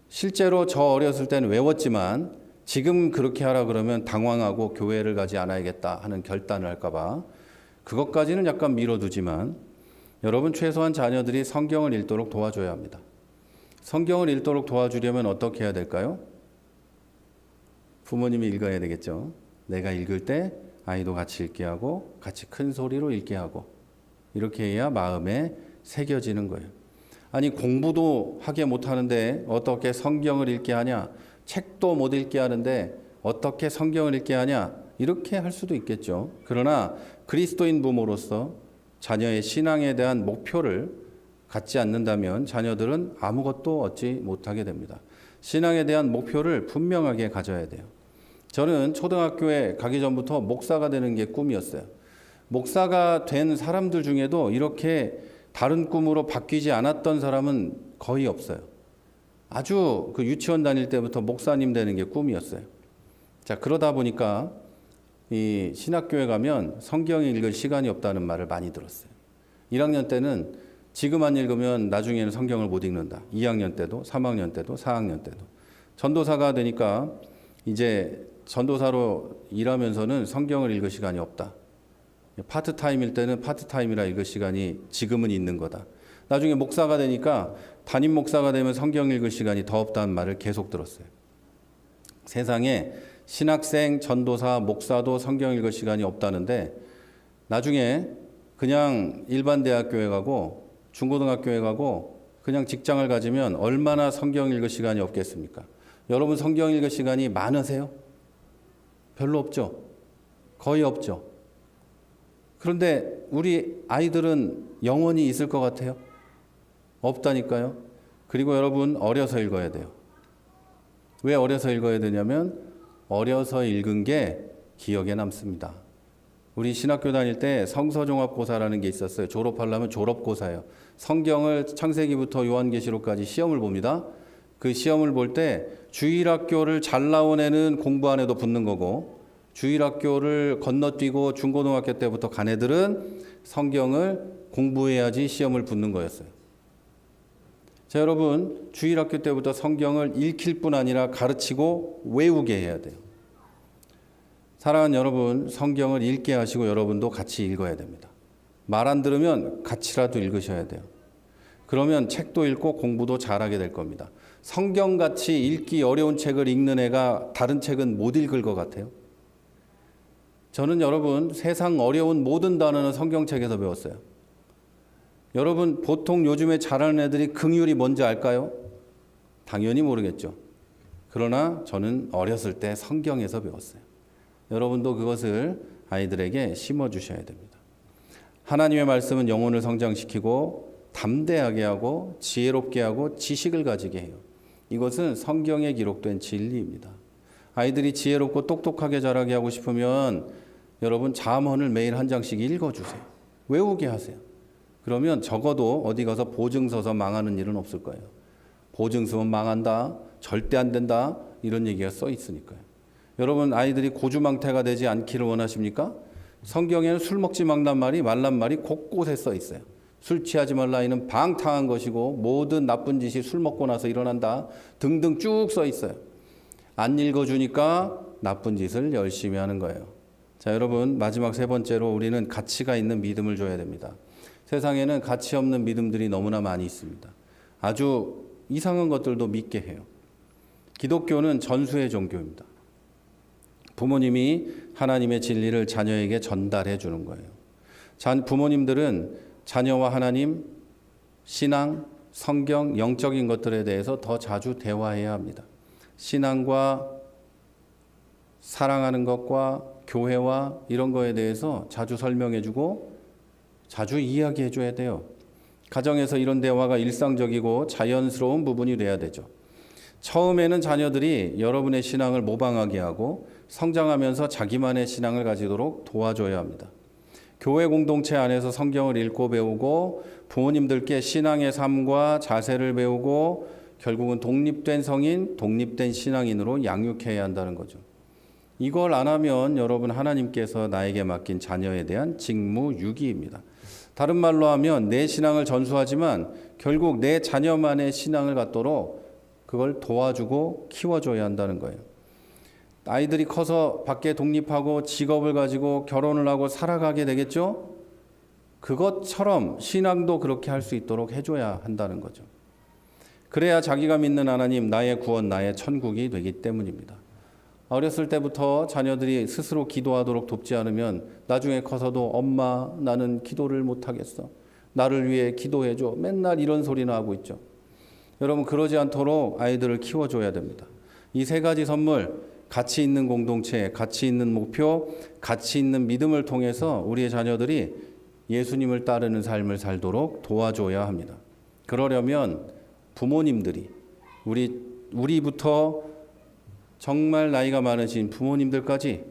실제로 저 어렸을 때는 외웠지만 지금 그렇게 하라 그러면 당황하고 교회를 가지 않아야겠다 하는 결단을 할까 봐 그것까지는 약간 미뤄두지만 여러분, 최소한 자녀들이 성경을 읽도록 도와줘야 합니다. 성경을 읽도록 도와주려면 어떻게 해야 될까요? 부모님이 읽어야 되겠죠. 내가 읽을 때 아이도 같이 읽게 하고 같이 큰 소리로 읽게 하고 이렇게 해야 마음에 새겨지는 거예요. 아니, 공부도 하게 못하는데 어떻게 성경을 읽게 하냐? 책도 못 읽게 하는데 어떻게 성경을 읽게 하냐? 이렇게 할 수도 있겠죠. 그러나 그리스도인 부모로서 자녀의 신앙에 대한 목표를 갖지 않는다면 자녀들은 아무것도 얻지 못하게 됩니다. 신앙에 대한 목표를 분명하게 가져야 돼요. 저는 초등학교에 가기 전부터 목사가 되는 게 꿈이었어요. 목사가 된 사람들 중에도 이렇게 다른 꿈으로 바뀌지 않았던 사람은 거의 없어요. 아주 그 유치원 다닐 때부터 목사님 되는 게 꿈이었어요. 자, 그러다 보니까 이 신학교에 가면 성경 읽을 시간이 없다는 말을 많이 들었어요. 1학년 때는 지금 안 읽으면 나중에는 성경을 못 읽는다. 2학년 때도, 3학년 때도, 4학년 때도. 전도사가 되니까 이제 전도사로 일하면서는 성경을 읽을 시간이 없다. 파트타임일 때는 파트타임이라 읽을 시간이 지금은 있는 거다. 나중에 목사가 되니까 담임 목사가 되면 성경 읽을 시간이 더 없다는 말을 계속 들었어요. 세상에 신학생, 전도사, 목사도 성경 읽을 시간이 없다는데 나중에 그냥 일반 대학교에 가고 중고등학교에 가고 그냥 직장을 가지면 얼마나 성경 읽을 시간이 없겠습니까? 여러분, 성경 읽을 시간이 많으세요? 별로 없죠? 거의 없죠? 그런데 우리 아이들은 영원히 있을 것 같아요? 없다니까요. 그리고 여러분, 어려서 읽어야 돼요. 왜 어려서 읽어야 되냐면 어려서 읽은 게 기억에 남습니다. 우리 신학교 다닐 때 성서종합고사라는 게 있었어요. 졸업하려면 졸업고사예요. 성경을 창세기부터 요한계시록까지 시험을 봅니다. 그 시험을 볼 때 주일학교를 잘 나온 애는 공부 안 해도 붙는 거고, 주일학교를 건너뛰고 중고등학교 때부터 간 애들은 성경을 공부해야지 시험을 붙는 거였어요. 자, 여러분, 주일학교 때부터 성경을 읽힐 뿐 아니라 가르치고 외우게 해야 돼요. 사랑하는 여러분, 성경을 읽게 하시고 여러분도 같이 읽어야 됩니다. 말 안 들으면 같이라도 읽으셔야 돼요. 그러면 책도 읽고 공부도 잘하게 될 겁니다. 성경같이 읽기 어려운 책을 읽는 애가 다른 책은 못 읽을 것 같아요. 저는 여러분, 세상 어려운 모든 단어는 성경책에서 배웠어요. 여러분, 보통 요즘에 잘하는 애들이 긍휼이 뭔지 알까요? 당연히 모르겠죠. 그러나 저는 어렸을 때 성경에서 배웠어요. 여러분도 그것을 아이들에게 심어주셔야 됩니다. 하나님의 말씀은 영혼을 성장시키고 담대하게 하고 지혜롭게 하고 지식을 가지게 해요. 이것은 성경에 기록된 진리입니다. 아이들이 지혜롭고 똑똑하게 자라게 하고 싶으면 여러분, 잠언을 매일 한 장씩 읽어주세요. 외우게 하세요. 그러면 적어도 어디 가서 보증 서서 망하는 일은 없을 거예요. 보증 서면 망한다, 절대 안 된다, 이런 얘기가 써 있으니까요. 여러분, 아이들이 고주망태가 되지 않기를 원하십니까? 성경에는 술 먹지 말란 말이 곳곳에 써 있어요. 술 취하지 말라 이는 방탕한 것이고 모든 나쁜 짓이 술 먹고 나서 일어난다 등등 쭉 써 있어요. 안 읽어주니까 나쁜 짓을 열심히 하는 거예요. 자, 여러분, 마지막 세 번째로 우리는 가치가 있는 믿음을 줘야 됩니다. 세상에는 가치 없는 믿음들이 너무나 많이 있습니다. 아주 이상한 것들도 믿게 해요. 기독교는 전수의 종교입니다. 부모님이 하나님의 진리를 자녀에게 전달해 주는 거예요. 부모님들은 자녀와 하나님, 신앙, 성경, 영적인 것들에 대해서 더 자주 대화해야 합니다. 신앙과 사랑하는 것과 교회와 이런 거에 대해서 자주 설명해 주고 자주 이야기해 줘야 돼요. 가정에서 이런 대화가 일상적이고 자연스러운 부분이 돼야 되죠. 처음에는 자녀들이 여러분의 신앙을 모방하게 하고 성장하면서 자기만의 신앙을 가지도록 도와줘야 합니다. 교회 공동체 안에서 성경을 읽고 배우고 부모님들께 신앙의 삶과 자세를 배우고 결국은 독립된 성인, 독립된 신앙인으로 양육해야 한다는 거죠. 이걸 안 하면 여러분, 하나님께서 나에게 맡긴 자녀에 대한 직무유기입니다. 다른 말로 하면 내 신앙을 전수하지만 결국 내 자녀만의 신앙을 갖도록 그걸 도와주고 키워줘야 한다는 거예요. 아이들이 커서 밖에 독립하고 직업을 가지고 결혼을 하고 살아가게 되겠죠? 그것처럼 신앙도 그렇게 할 수 있도록 해줘야 한다는 거죠. 그래야 자기가 믿는 하나님, 나의 구원, 나의 천국이 되기 때문입니다. 어렸을 때부터 자녀들이 스스로 기도하도록 돕지 않으면 나중에 커서도 엄마, 나는 기도를 못하겠어. 나를 위해 기도해줘. 맨날 이런 소리나 하고 있죠. 여러분, 그러지 않도록 아이들을 키워줘야 됩니다. 이 세 가지 선물, 가치 있는 공동체, 가치 있는 목표, 가치 있는 믿음을 통해서 우리의 자녀들이 예수님을 따르는 삶을 살도록 도와줘야 합니다. 그러려면 부모님들이 우리부터 정말 나이가 많으신 부모님들까지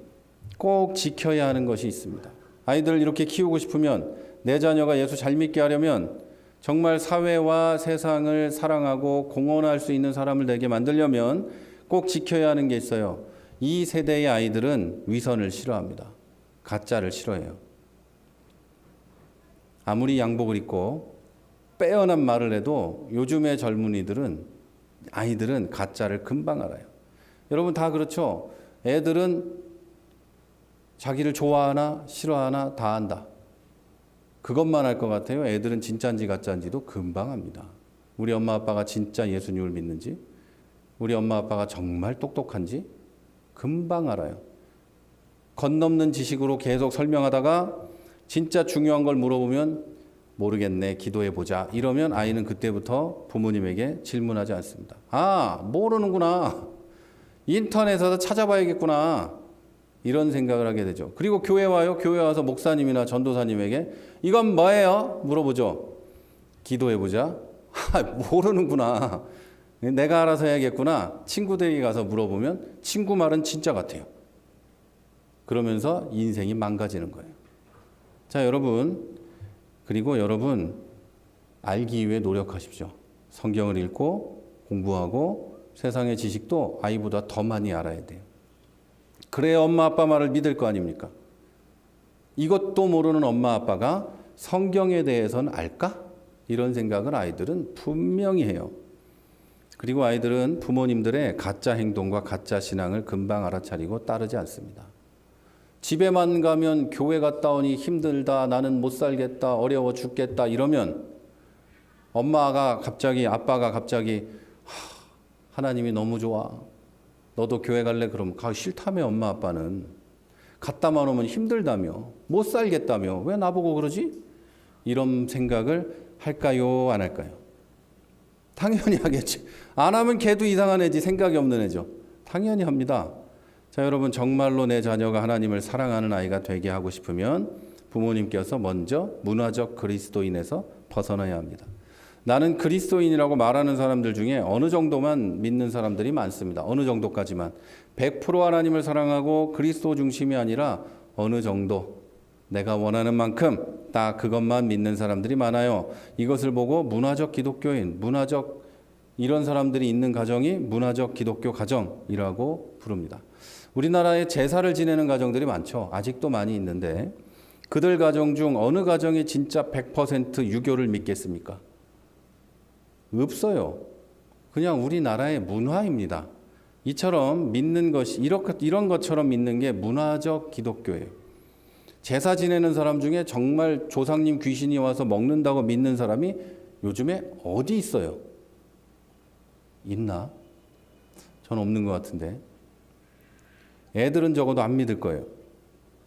꼭 지켜야 하는 것이 있습니다. 아이들을 이렇게 키우고 싶으면, 내 자녀가 예수 잘 믿게 하려면, 정말 사회와 세상을 사랑하고 공헌할 수 있는 사람을 되게 만들려면 꼭 지켜야 하는 게 있어요. 이 세대의 아이들은 위선을 싫어합니다. 가짜를 싫어해요. 아무리 양복을 입고 빼어난 말을 해도 요즘의 젊은이들은, 아이들은 가짜를 금방 알아요. 여러분 다 그렇죠? 애들은 자기를 좋아하나 싫어하나 다 안다. 그것만 알 것 같아요. 애들은 진짜인지 가짜인지도 금방 압니다. 우리 엄마 아빠가 진짜 예수님을 믿는지, 우리 엄마 아빠가 정말 똑똑한지 금방 알아요. 건넘는 지식으로 계속 설명하다가 진짜 중요한 걸 물어보면 모르겠네, 기도해보자. 이러면 아이는 그때부터 부모님에게 질문하지 않습니다. 아, 모르는구나. 인터넷에서 찾아봐야겠구나. 이런 생각을 하게 되죠. 그리고 교회 와요. 교회 와서 목사님이나 전도사님에게 이건 뭐예요? 물어보죠. 기도해보자. 모르는구나. 내가 알아서 해야겠구나. 친구들에게 가서 물어보면 친구 말은 진짜 같아요. 그러면서 인생이 망가지는 거예요. 자, 여러분, 그리고 여러분 알기 위해 노력하십시오. 성경을 읽고 공부하고 세상의 지식도 아이보다 더 많이 알아야 돼요. 그래야 엄마 아빠 말을 믿을 거 아닙니까? 이것도 모르는 엄마 아빠가 성경에 대해서는 알까? 이런 생각을 아이들은 분명히 해요. 그리고 아이들은 부모님들의 가짜 행동과 가짜 신앙을 금방 알아차리고 따르지 않습니다. 집에만 가면 교회 갔다 오니 힘들다, 나는 못 살겠다, 어려워 죽겠다 이러면 아빠가 갑자기 하나님이 너무 좋아. 너도 교회 갈래? 그러면 가기 싫다며. 엄마 아빠는 갔다만 오면 힘들다며, 못 살겠다며, 왜 나보고 그러지? 이런 생각을 할까요? 안 할까요? 당연히 하겠지. 안 하면 걔도 이상한 애지, 생각이 없는 애죠. 당연히 합니다. 자, 여러분, 정말로 내 자녀가 하나님을 사랑하는 아이가 되게 하고 싶으면 부모님께서 먼저 문화적 그리스도인에서 벗어나야 합니다. 나는 그리스도인이라고 말하는 사람들 중에 어느 정도만 믿는 사람들이 많습니다. 어느 정도까지만. 100% 하나님을 사랑하고 그리스도 중심이 아니라 어느 정도 내가 원하는 만큼 딱 그것만 믿는 사람들이 많아요. 이것을 보고 문화적 기독교인, 이런 사람들이 있는 가정이 문화적 기독교 가정이라고 부릅니다. 우리나라에 제사를 지내는 가정들이 많죠. 아직도 많이 있는데 그들 가정 중 어느 가정이 진짜 100% 유교를 믿겠습니까? 없어요. 그냥 우리나라의 문화입니다. 이처럼 믿는 것이 이런 것처럼 믿는 게 문화적 기독교예요. 제사 지내는 사람 중에 정말 조상님 귀신이 와서 먹는다고 믿는 사람이 요즘에 어디 있어요? 있나? 전 없는 것 같은데. 애들은 적어도 안 믿을 거예요.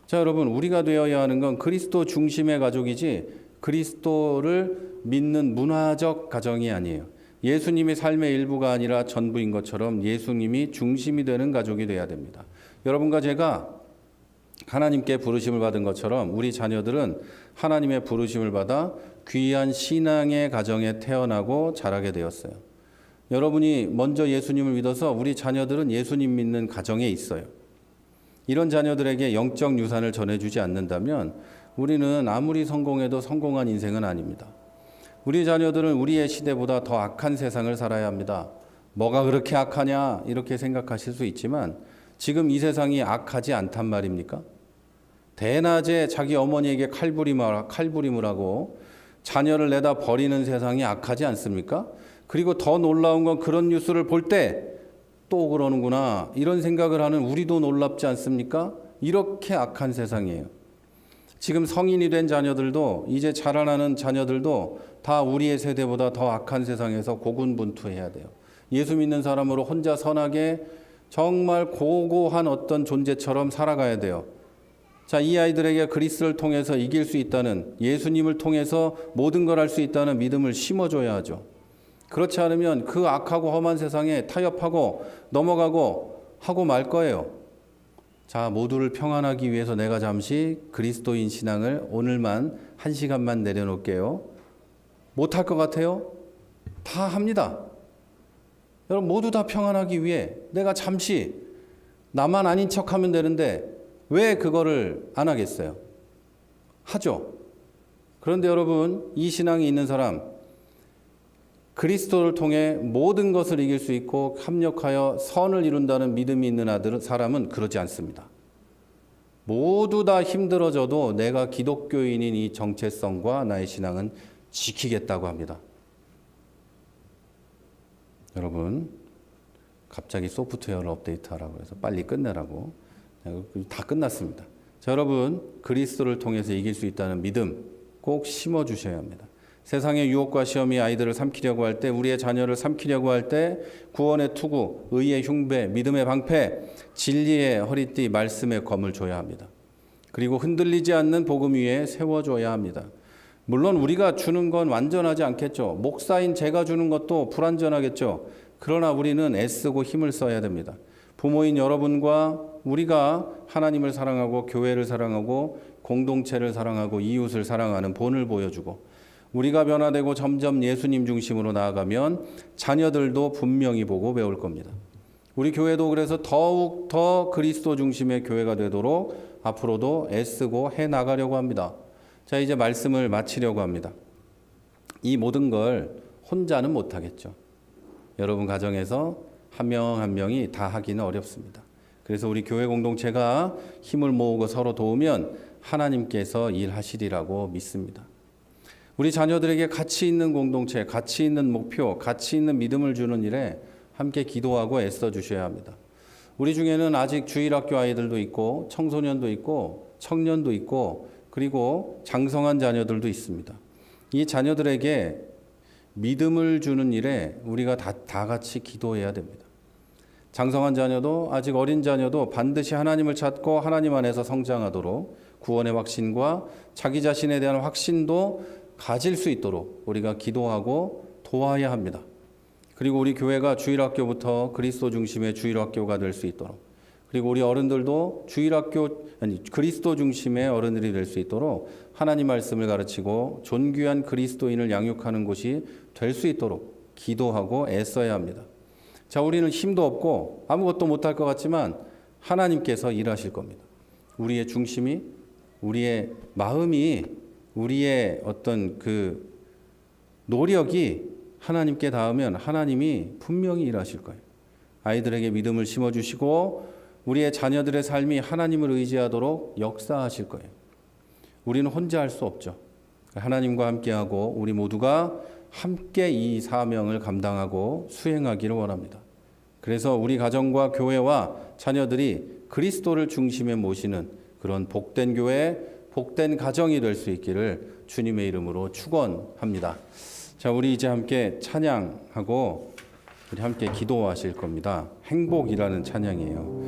자, 여러분, 우리가 되어야 하는 건 그리스도 중심의 가족이지 그리스도를 믿는 문화적 가정이 아니에요. 예수님이 삶의 일부가 아니라 전부인 것처럼 예수님이 중심이 되는 가족이 되어야 됩니다. 여러분과 제가 하나님께 부르심을 받은 것처럼 우리 자녀들은 하나님의 부르심을 받아 귀한 신앙의 가정에 태어나고 자라게 되었어요. 여러분이 먼저 예수님을 믿어서 우리 자녀들은 예수님 믿는 가정에 있어요. 이런 자녀들에게 영적 유산을 전해주지 않는다면 우리는 아무리 성공해도 성공한 인생은 아닙니다. 우리 자녀들은 우리의 시대보다 더 악한 세상을 살아야 합니다. 뭐가 그렇게 악하냐 이렇게 생각하실 수 있지만 지금 이 세상이 악하지 않단 말입니까? 대낮에 자기 어머니에게 칼부림을 하고 자녀를 내다 버리는 세상이 악하지 않습니까? 그리고 더 놀라운 건 그런 뉴스를 볼 때 또 그러는구나 이런 생각을 하는 우리도 놀랍지 않습니까? 이렇게 악한 세상이에요. 지금 성인이 된 자녀들도 이제 자라나는 자녀들도 다 우리의 세대보다 더 악한 세상에서 고군분투해야 돼요. 예수 믿는 사람으로 혼자 선하게 정말 고고한 어떤 존재처럼 살아가야 돼요. 자, 이 아이들에게 그리스도를 통해서 이길 수 있다는, 예수님을 통해서 모든 걸 할 수 있다는 믿음을 심어줘야 하죠. 그렇지 않으면 그 악하고 험한 세상에 타협하고 넘어가고 하고 말 거예요. 자, 모두를 평안하기 위해서 내가 잠시 그리스도인 신앙을 오늘만 1시간만 내려놓을게요. 못할 것 같아요? 다 합니다. 여러분 모두 다 평안하기 위해 내가 잠시 나만 아닌 척하면 되는데 왜 그거를 안 하겠어요? 하죠. 그런데 여러분 이 신앙이 있는 사람 그리스도를 통해 모든 것을 이길 수 있고 합력하여 선을 이룬다는 믿음이 있는 사람은 그러지 않습니다. 모두 다 힘들어져도 내가 기독교인인 이 정체성과 나의 신앙은 지키겠다고 합니다. 여러분 갑자기 소프트웨어를 업데이트하라고 해서 빨리 끝내라고 다 끝났습니다. 자, 여러분 그리스도를 통해서 이길 수 있다는 믿음 꼭 심어주셔야 합니다. 세상의 유혹과 시험이 아이들을 삼키려고 할 때, 우리의 자녀를 삼키려고 할 때 구원의 투구, 의의 흉배, 믿음의 방패, 진리의 허리띠, 말씀의 검을 줘야 합니다. 그리고 흔들리지 않는 복음 위에 세워줘야 합니다. 물론 우리가 주는 건 완전하지 않겠죠. 목사인 제가 주는 것도 불완전하겠죠. 그러나 우리는 애쓰고 힘을 써야 됩니다. 부모인 여러분과 우리가 하나님을 사랑하고 교회를 사랑하고 공동체를 사랑하고 이웃을 사랑하는 본을 보여주고, 우리가 변화되고 점점 예수님 중심으로 나아가면 자녀들도 분명히 보고 배울 겁니다. 우리 교회도 그래서 더욱 더 그리스도 중심의 교회가 되도록 앞으로도 애쓰고 해 나가려고 합니다. 자, 이제 말씀을 마치려고 합니다. 이 모든 걸 혼자는 못하겠죠. 여러분 가정에서 한 명 한 명이 다 하기는 어렵습니다. 그래서 우리 교회 공동체가 힘을 모으고 서로 도우면 하나님께서 일하시리라고 믿습니다. 우리 자녀들에게 가치 있는 공동체, 가치 있는 목표, 가치 있는 믿음을 주는 일에 함께 기도하고 애써 주셔야 합니다. 우리 중에는 아직 주일학교 아이들도 있고 청소년도 있고 청년도 있고 그리고 장성한 자녀들도 있습니다. 이 자녀들에게 믿음을 주는 일에 우리가 다 같이 기도해야 됩니다. 장성한 자녀도 아직 어린 자녀도 반드시 하나님을 찾고 하나님 안에서 성장하도록 구원의 확신과 자기 자신에 대한 확신도 가질 수 있도록 우리가 기도하고 도와야 합니다. 그리고 우리 교회가 주일학교부터 그리스도 중심의 주일학교가 될 수 있도록, 그리고 우리 어른들도 그리스도 중심의 어른들이 될 수 있도록 하나님 말씀을 가르치고 존귀한 그리스도인을 양육하는 곳이 될 수 있도록 기도하고 애써야 합니다. 자, 우리는 힘도 없고 아무것도 못할 것 같지만 하나님께서 일하실 겁니다. 우리의 중심이, 우리의 마음이, 우리의 어떤 그 노력이 하나님께 닿으면 하나님이 분명히 일하실 거예요. 아이들에게 믿음을 심어주시고 우리의 자녀들의 삶이 하나님을 의지하도록 역사하실 거예요. 우리는 혼자 할 수 없죠. 하나님과 함께하고 우리 모두가 함께 이 사명을 감당하고 수행하기를 원합니다. 그래서 우리 가정과 교회와 자녀들이 그리스도를 중심에 모시는 그런 복된 교회, 복된 가정이 될 수 있기를 주님의 이름으로 축원합니다. 자, 우리 이제 함께 찬양하고 우리 함께 기도하실 겁니다. 행복이라는 찬양이에요.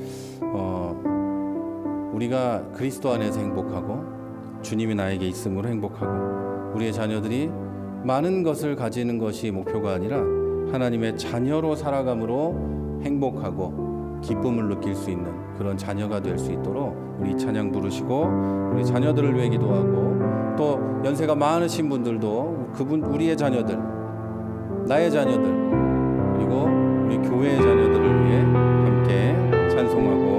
우리가 그리스도 안에서 행복하고 주님이 나에게 있음으로 행복하고 우리의 자녀들이 많은 것을 가지는 것이 목표가 아니라 하나님의 자녀로 살아감으로 행복하고 기쁨을 느낄 수 있는 그런 자녀가 될 수 있도록 우리 찬양 부르시고 우리 자녀들을 위해 기도하고 또 연세가 많으신 분들도 우리의 자녀들, 나의 자녀들, 그리고 우리 교회의 자녀들을 위해 함께 찬송하고